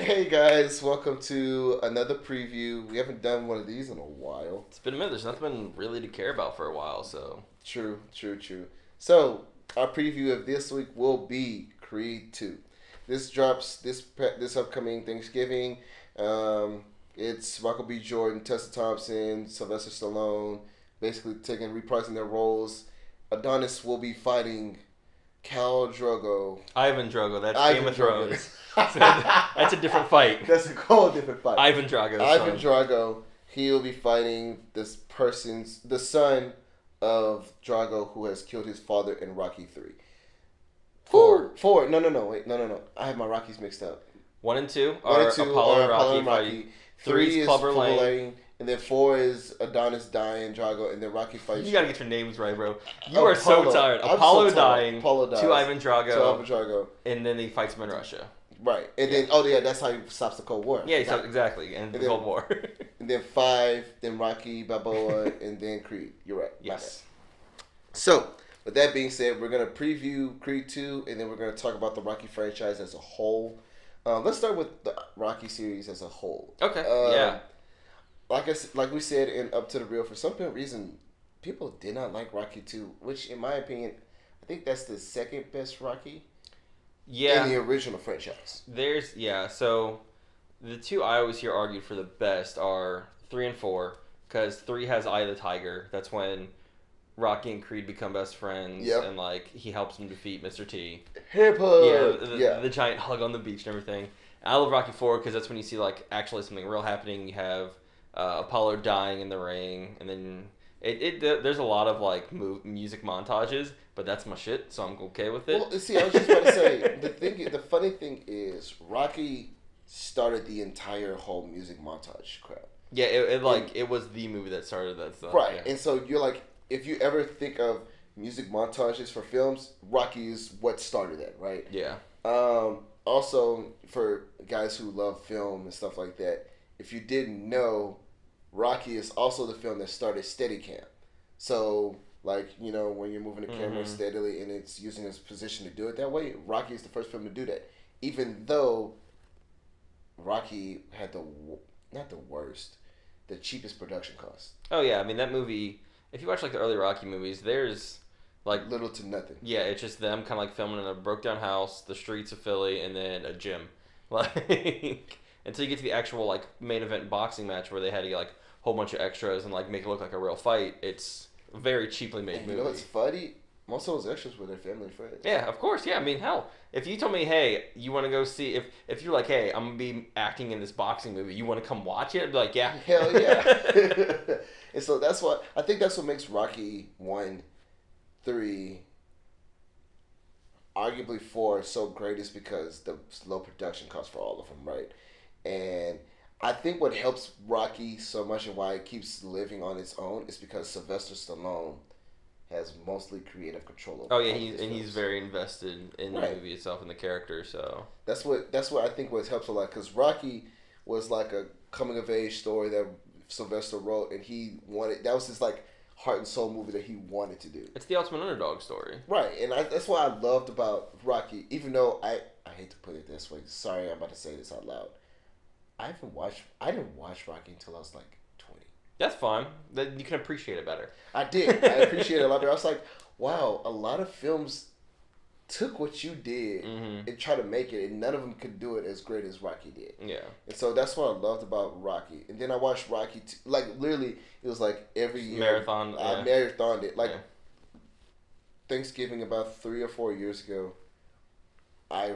Hey guys, welcome to another preview. We haven't done one of these in a while. It's been a minute. There's nothing really to care about for a while, so. True. So, our preview of this week will be Creed 2. This drops this upcoming Thanksgiving. It's Michael B. Jordan, Tessa Thompson, Sylvester Stallone, basically reprising their roles. Adonis will be fighting Khal Drogo. Ivan Drogo, that's Ivan Game of Drogo. Thrones. That's a different fight. That's a whole different fight. Ivan Drogo. Ivan Drago, he'll be fighting the son of Drago who has killed his father in Rocky 3. Four. No. I have my Rockies mixed up. 1 and 2 One are and two Apollo are and Apollo Rocky and fighting. Rocky. 3 is Clubber Lane. And then 4 is Adonis dying, Drago, and then Rocky fights. You gotta get your names right, bro. You are so Apollo. tired. I'm Apollo so tired. dying Apollo dies. to Ivan Drago, Drago. and then he fights him in Russia. Right. And then, that's how he stops the Cold War. Yeah, exactly, and the then- Cold War. And then 5, then Rocky, Balboa, and then Creed. You're right. Yes. So, with that being said, we're going to preview Creed 2, and then we're going to talk about the Rocky franchise as a whole. Let's start with the Rocky series as a whole. Okay, yeah. Like we said in Up to the Real, for some reason, people did not like Rocky 2, which, in my opinion, I think that's the second best Rocky in the original franchise. So the two I always hear argued for the best are 3 and 4, because 3 has Eye of the Tiger. That's when Rocky and Creed become best friends, and like he helps him defeat Mr. T. Hip hop. The giant hug on the beach and everything. I love Rocky 4 because that's when you see like actually something real happening. You have Apollo dying in the ring, and then there's a lot of like music montages, but that's my shit, so I'm okay with it. Well, see, I was just about to say the funny thing is Rocky started the entire whole music montage crap. Yeah, it was the movie that started that stuff. Right, yeah. and so you're like, if you ever think of music montages for films, Rocky is what started that, right? Yeah. Also, for guys who love film and stuff like that, if you didn't know, Rocky is also the film that started Steadicam. So, like, when you're moving the camera steadily and it's using its position to do it that way, Rocky is the first film to do that. Even though Rocky had the cheapest production cost. Oh yeah, I mean that movie. If you watch like the early Rocky movies, there's like little to nothing. Yeah, it's just them kind of like filming in a broke down house, the streets of Philly, and then a gym. Like until you get to the actual like main event boxing match where they had to get like a whole bunch of extras and like make it look like a real fight. It's a very cheaply made movie. You know what's funny? Most of those extras were their family and friends. Yeah, of course. Yeah, I mean, hell, if you told me, hey, you want to go see if you're like, hey, I'm gonna be acting in this boxing movie, you want to come watch it? I'd be like, yeah, hell yeah. And so that's what I think. That's what makes Rocky 1, 3, arguably 4 so great is because the low production cost for all of them, right? And I think what helps Rocky so much and why it keeps living on its own is because Sylvester Stallone has mostly creative control over. Oh yeah, he's very invested in the movie itself and the character. So that's what I think helps a lot, because Rocky was like a coming of age story that Sylvester wrote, and that was his like heart and soul movie that he wanted to do. It's the ultimate underdog story, right? And that's what I loved about Rocky. Even though I hate to put it this way, sorry, I'm about to say this out loud. I didn't watch Rocky until I was like 20. That's fine. Then you can appreciate it better. I did. I appreciate it a lot better. I was like, wow, a lot of films took what you did and tried to make it, and none of them could do it as great as Rocky did. Yeah. And so that's what I loved about Rocky. And then I watched Rocky, like literally, it was like every year. Marathon. I marathoned it. Like Thanksgiving about 3 or 4 years ago, I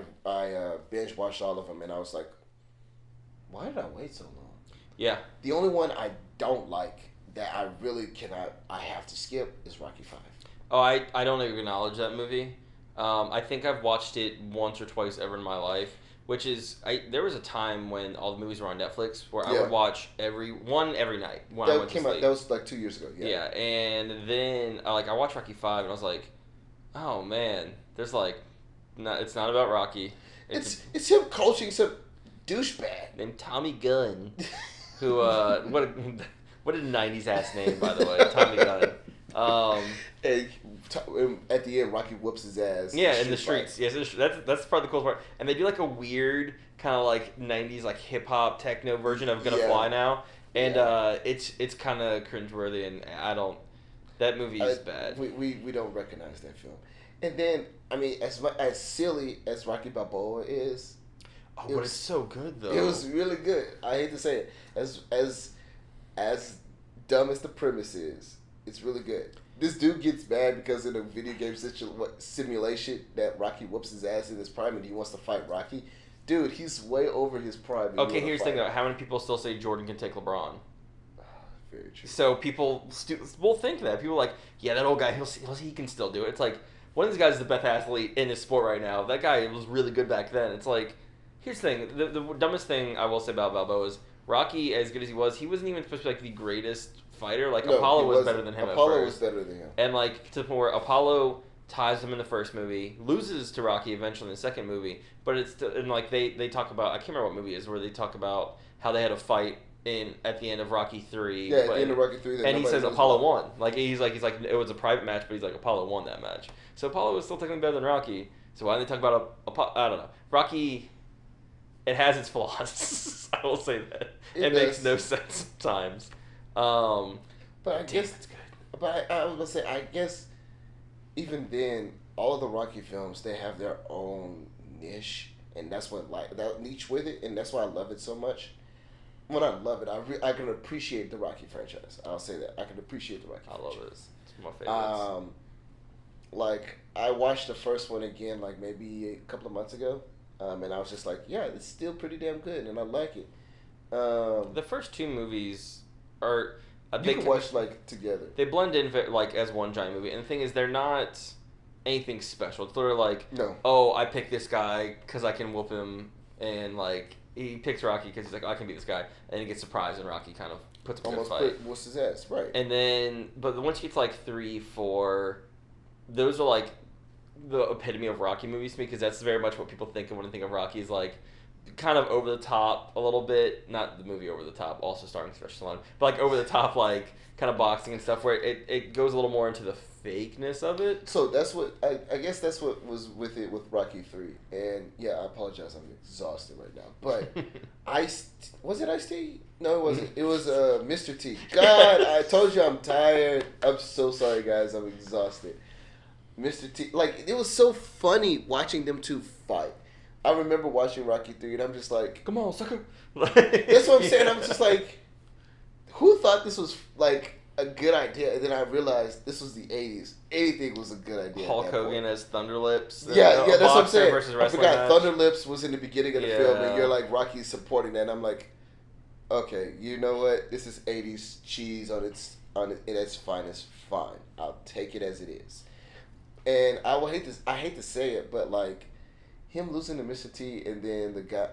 binge watched all of them, and I was like, why did I wait so long? Yeah. The only one I don't like that I really I have to skip is Rocky 5. Oh, I don't acknowledge that movie. I think I've watched it once or twice ever in my life, which is there was a time when all the movies were on Netflix where I would watch every night when I went to sleep. That was like 2 years ago. Yeah, and then I watched Rocky 5 and I was like, oh man, there's like, it's not about Rocky. It's him coaching some douchebag named Tommy Gunn, who what a 90s ass name, by the way, Tommy Gunn. And at the end, Rocky whoops his ass. Yeah, in the streets. Yes, that's part of the coolest part. And they do like a weird kind of like '90s like hip hop techno version of Gonna Yeah. Fly Now, and Yeah. it's kind of cringeworthy, and I don't. That movie is bad. We don't recognize that film. And then, I mean, as silly as Rocky Balboa is, Oh, it but was it's so good though. it was really good. I hate to say it, as dumb as the premise is, it's really good. This dude gets mad because in a video game simulation that Rocky whoops his ass in his prime and he wants to fight Rocky. Dude, he's way over his prime. And Okay, you wanna here's the thing fight though. How many people still say Jordan can take LeBron? Very true. So people will think that. People are like, yeah, that old guy, he can still do it. It's like, one of these guys is the best athlete in his sport right now. That guy was really good back then. It's like, here's the thing. The dumbest thing I will say about Balboa is Rocky, as good as he wasn't even supposed to be like the greatest fighter. Like, No, Apollo he was wasn't. better than him Apollo at was first. better than him. And like, to the point where Apollo ties him in the first movie, loses to Rocky eventually in the second movie, but it's still, and like they talk about, I can't remember what movie it is, where they talk about how they had a fight at the end of Rocky 3. Yeah, at the end of Rocky 3. And he says Apollo won. Like he's like it was a private match, but he's like Apollo won that match. So Apollo was still technically better than Rocky. So why didn't they talk about I don't know. Rocky, it has its flaws. I will say that. It makes no sense sometimes. But I guess it's good. But I was gonna say, I guess even then, all of the Rocky films, they have their own niche, and that's what that niche with it, and that's why I love it so much. When I love it, I can appreciate the Rocky franchise. I'll say that I can appreciate the Rocky. I love it. It's my favorites. Like I watched the first one again, like maybe a couple of months ago, and I was just like, yeah, it's still pretty damn good, and I like it. The first two movies are you can watch like together. They blend in like as one giant movie, and the thing is, they're not anything special. It's literally like, no, oh, I picked this guy because I can whoop him, and like he picks Rocky because he's like, oh, I can beat this guy, and he gets surprised, and Rocky kind of puts him in a fight. What's his ass, right? And then, but once you get to like 3, 4, those are like the epitome of Rocky movies to me, because that's very much what people think of when they think of Rocky, is like kind of over the top a little bit. Not the movie Over the Top, also starring Sylvester Stallone, but like over the top, like kind of boxing and stuff, where it goes a little more into the fakeness of it. So that's what I guess that's what was with it with Rocky 3. And yeah, I apologize, I'm exhausted right now. But was it Ice-T? No, it wasn't. It was Mr. T. God, I told you I'm tired. I'm so sorry, guys. I'm exhausted. Mr. T, like it was so funny watching them two fight. I remember watching Rocky 3, and I'm just like, come on, sucker. That's what I'm saying. I'm just like, who thought this was like a good idea? And then I realized this was the 80s. Anything was a good idea. Hulk Hogan as Thunder Lips. Yeah, that's what I'm saying. I forgot match. Thunder Lips was in the beginning of the film, and you're like, Rocky's supporting that. And I'm like, okay, you know what? This is 80s cheese on its finest. Fine, I'll take it as it is. And I hate to say it, but like him losing to Mr. T, and then the guy,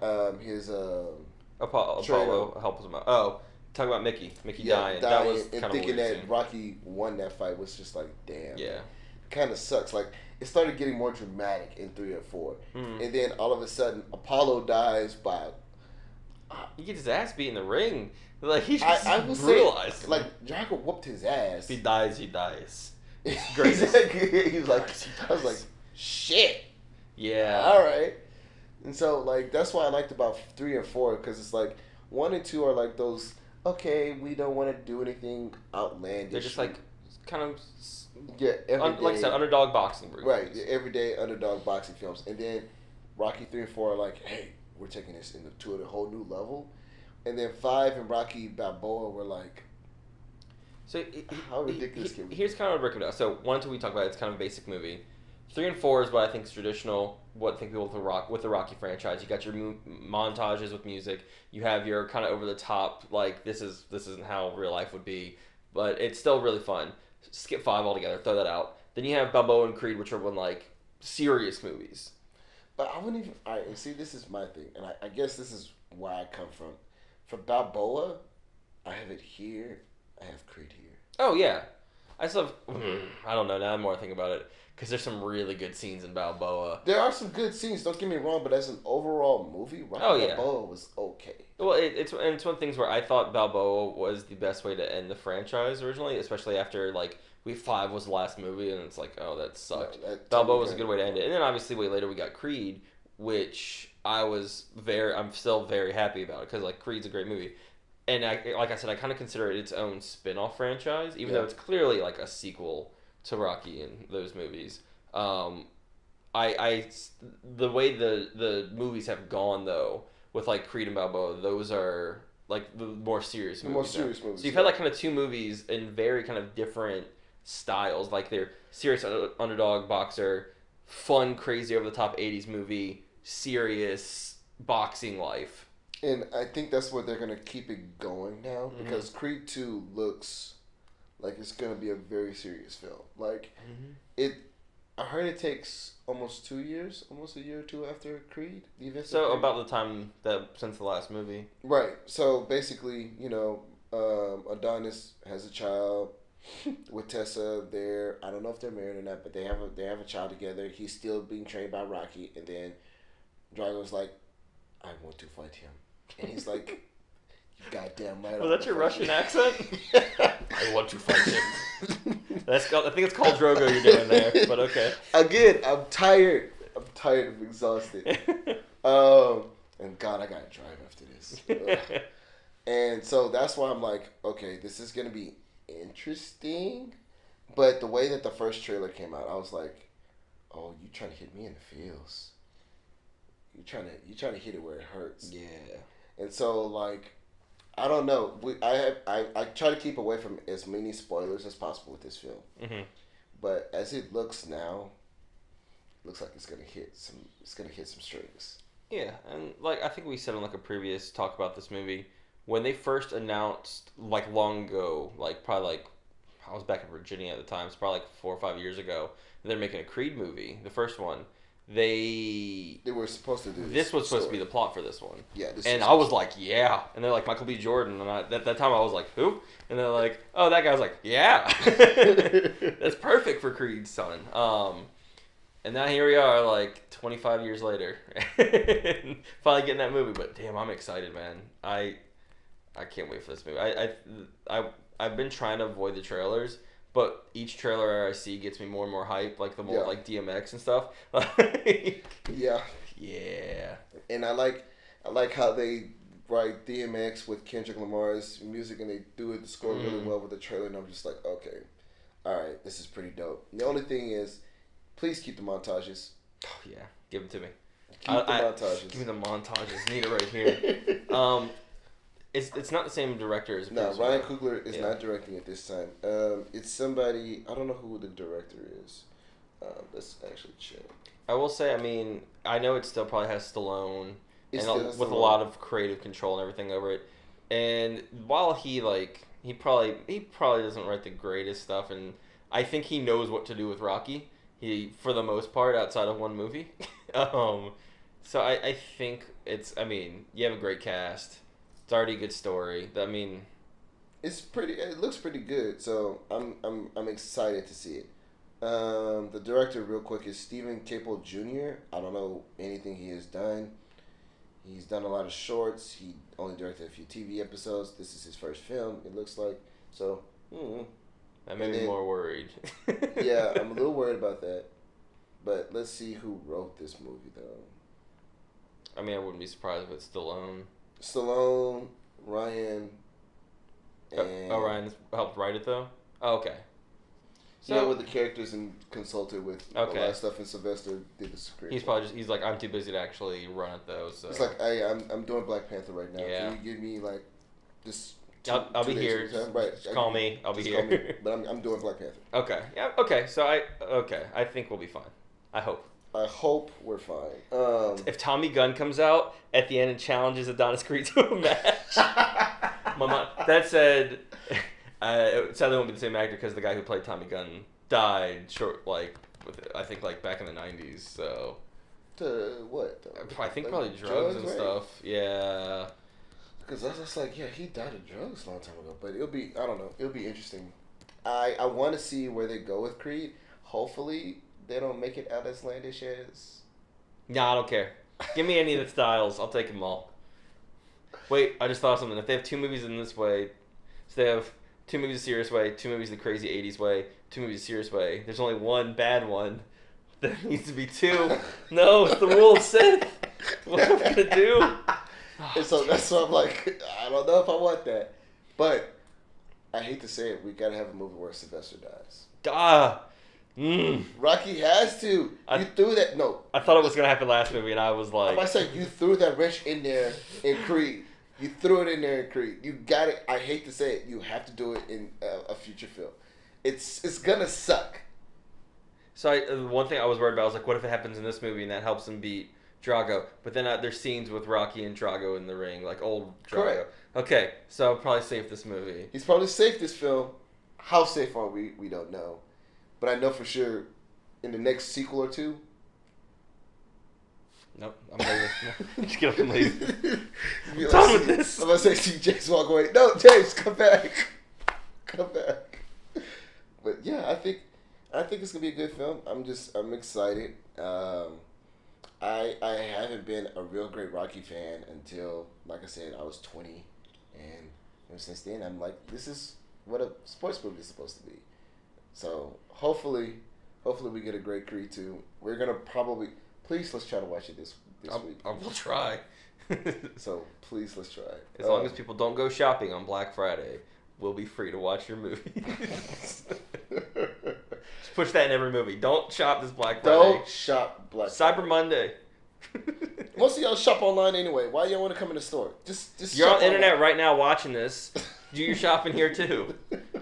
Apollo helps him out. Oh, talking about Mickey dying. That was kind of thinking that scene. Rocky won that fight was just like, damn. Yeah. Kind of sucks. Like it started getting more dramatic in 3 and 4, Mm-hmm. and then all of a sudden Apollo dies by. He gets his ass beat in the ring. Like he just I will brutalized. say, like Drago whooped his ass. If he dies, he dies. Great. He was like, I was like, shit. Yeah. All right. And so like that's why I liked about 3 and 4, because it's like 1 and 2 are like those. Okay, we don't want to do anything outlandish. They're just like kind of like I said, underdog boxing movies. Right, everyday underdog boxing films. And then Rocky 3 and 4 are like, hey, we're taking this to a whole new level. And then 5 and Rocky Balboa were like, so how ridiculous can we? Here's kind of a breakdown. So 1 and 2 we talk about, it's kind of a basic movie. 3 and 4 is what I think is traditional. What I think people with the Rocky franchise. You got your montages with music. You have your kind of over the top, like this isn't how real life would be, but it's still really fun. Skip 5 altogether. Throw that out. Then you have Balboa and Creed, which are one like serious movies. But I wouldn't even. And see, this is my thing, and I guess this is where I come from. For Balboa, I have it here. I have Creed here. Oh yeah, I still have, I don't know. Now I'm more thinking about it, because there's some really good scenes in Balboa. There are some good scenes. Don't get me wrong, but as an overall movie, Rocky Balboa was okay. Well, it's one of the things where I thought Balboa was the best way to end the franchise originally, especially after like Week 5 was the last movie, and it's like, oh, that sucked. No, Balboa was a good way to end it, and then obviously way later we got Creed, which I'm still very happy about it because like Creed's a great movie, and like I said, I kind of consider it its own spin-off franchise, even though it's clearly like a sequel to Rocky and those movies. Um, the way the movies have gone though with like Creed and Balboa, those are like the more serious movies. More serious movies. So you've had like kind of two movies in very kind of different styles. Like they're serious underdog boxer, fun, crazy, over the top '80s movie, serious boxing life. And I think that's where they're gonna keep it going now because Creed 2 looks like it's gonna be a very serious film. Like it. I heard it takes almost 2 years, almost a year or two after Creed. The events. So Creed. about the time that since the last movie. Right. So basically, Adonis has a child with Tessa. I don't know if they're married or not, but they have a child together. He's still being trained by Rocky, and then Drago's like, "I want to fight him," and he's like, "You goddamn right." Was that your Russian accent? I want to fight him. I think it's called Drogo you're doing there, but okay. Again, I'm tired. I'm exhausted. And God, I gotta drive after this. And so that's why I'm like, okay, this is gonna be interesting. But the way that the first trailer came out, I was like, oh, you trying to hit me in the feels. You trying to hit it where it hurts. Yeah. And so like, I don't know. I try to keep away from as many spoilers as possible with this film. Mm-hmm. But as it looks now, it looks like it's gonna hit some strings. Yeah, and like I think we said on like a previous talk about this movie, when they first announced like long ago, like probably like I was back in Virginia at the time, it's probably like 4 or 5 years ago, they're making a Creed movie, the first one. They were supposed to do this was supposed to be the plot for this one. Yeah, and I was like, yeah, and they're like Michael B. Jordan, and at that time I was like, who? And they're like, oh, that guy. I was like, yeah, that's perfect for Creed's son. And now here we are, like 25 years later, finally getting that movie. But damn, I'm excited, man. I can't wait for this movie. I've been trying to avoid the trailers. But each trailer I see gets me more and more hype, like the more like DMX and stuff. Yeah. Yeah. And I like how they write DMX with Kendrick Lamar's music, and they do it the score really well with the trailer. And I'm just like, okay, all right, this is pretty dope. The only thing is, please keep the montages. Oh yeah, give it to me. Keep the montages. Give me the montages. Need it right here. It's not the same director as no. Ryan Coogler is not directing it this time. It's somebody, I don't know who the director is. Let's actually check. I will say, I mean, I know it still probably has Stallone with Stallone. a lot of creative control and everything over it. And while he probably doesn't write the greatest stuff, and I think he knows what to do with Rocky. He, for the most part, outside of one movie. So I think you have a great cast. It's already a good story. I mean, it looks pretty good. So I'm excited to see it. The director, real quick, is Stephen Caple Jr. I don't know anything he has done. He's done a lot of shorts. He only directed a few TV episodes. This is his first film, it looks like. So, that made me more worried. Yeah, I'm a little worried about that. But let's see who wrote this movie, though. I mean, I wouldn't be surprised if it's Stallone. Ryan, and... Ryan helped write it, though? Oh, okay. So with the characters and consulted with a lot of stuff, and Sylvester did the script. He's like, I'm too busy to actually run it, though. So. It's like, hey, I'm doing Black Panther right now. Yeah. Can you give me, like, this... I'll be here. Just call me. I'll be here. Call me. But I'm doing Black Panther. Okay. Yeah. Okay. So I think we'll be fine. I hope we're fine. If Tommy Gunn comes out at the end and challenges Adonis Creed to a match, that said, it sadly won't be the same actor because the guy who played Tommy Gunn died I think back in the 90s. So. What? I think probably drugs and stuff. Yeah. Because I was just like, yeah, he died of drugs a long time ago. But I don't know. It'll be interesting. I want to see where they go with Creed. Hopefully, they don't make it out as outlandish as... Nah, I don't care. Give me any of the styles. I'll take them all. Wait, I just thought of something. If they have two movies in this way, so they have two movies the serious way, two movies the crazy 80s way, two movies the serious way, there's only one bad one. There needs to be two. No, it's the rule of Sith. What am I gonna do? And so that's why I'm like, I don't know if I want that. But I hate to say it, we gotta have a movie where Sylvester dies. Rocky has to. You threw that. No. I thought it was gonna happen last movie, and I was like, I said you threw that wrench in there in Creed. You threw it in there in Creed. You got it. I hate to say it, you have to do it in a future film. It's gonna suck. So one thing I was worried about was like, what if it happens in this movie and that helps him beat Drago? But then there's scenes with Rocky and Drago in the ring, like old Drago. Correct. Okay, so I'll probably save this movie. He's probably safe this film. How safe are we? We don't know. But I know for sure in the next sequel or two. Nope, I'm leaving. Just get up and leave. I'm done with this. I'm gonna say, see James walk away. No, James, come back. Come back. But yeah, I think it's gonna be a good film. I'm excited. I haven't been a real great Rocky fan until, like I said, I was 20, and ever since then I'm like, this is what a sports movie is supposed to be. So hopefully we get a great Creed 2. We're gonna probably, please let's try to watch it this week. I will try. So please let's try. As long as people don't go shopping on Black Friday, we'll be free to watch your movie. Just push that in every movie. Don't shop this Black Friday. Don't shop Black Cyber Monday. Most of y'all shop online anyway. Why y'all want to come in the store? Just You're shop on the internet online. right now watching this. Do your shopping here too.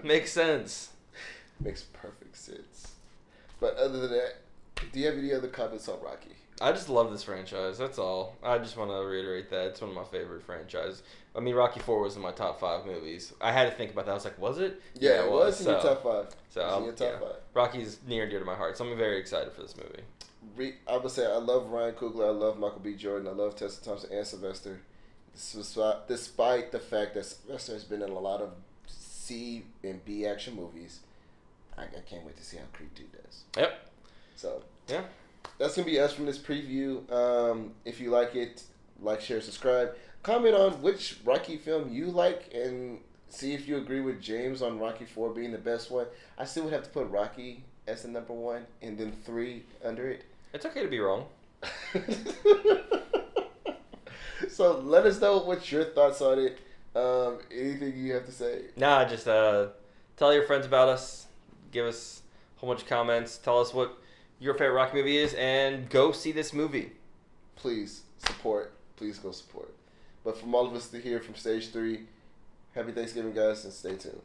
Makes sense. Makes perfect sense. But other than that, do you have any other comments on Rocky? I just love this franchise. That's all. I just want to reiterate that. It's one of my favorite franchises. I mean, Rocky 4 was in my top 5 movies. I had to think about that. I was like, was it? Yeah, it was in your top 5. So, it was in your top 5. Rocky's near and dear to my heart, so I'm very excited for this movie. I would say I love Ryan Coogler, I love Michael B. Jordan, I love Tessa Thompson and Sylvester. Despite the fact that Sylvester has been in a lot of C and B action movies, I can't wait to see how Creed 2 does. Yep. So, yeah. That's going to be us from this preview. If you like it, like, share, subscribe. Comment on which Rocky film you like and see if you agree with James on Rocky 4 being the best one. I still would have to put Rocky as the number 1 and then 3 under it. It's okay to be wrong. So let us know what's your thoughts on it. Anything you have to say? Nah, just tell your friends about us. Give us a whole bunch of comments. Tell us what your favorite Rocky movie is, and go see this movie. Please support. Please go support. But from all of us to here from Stage 3, happy Thanksgiving, guys, and stay tuned.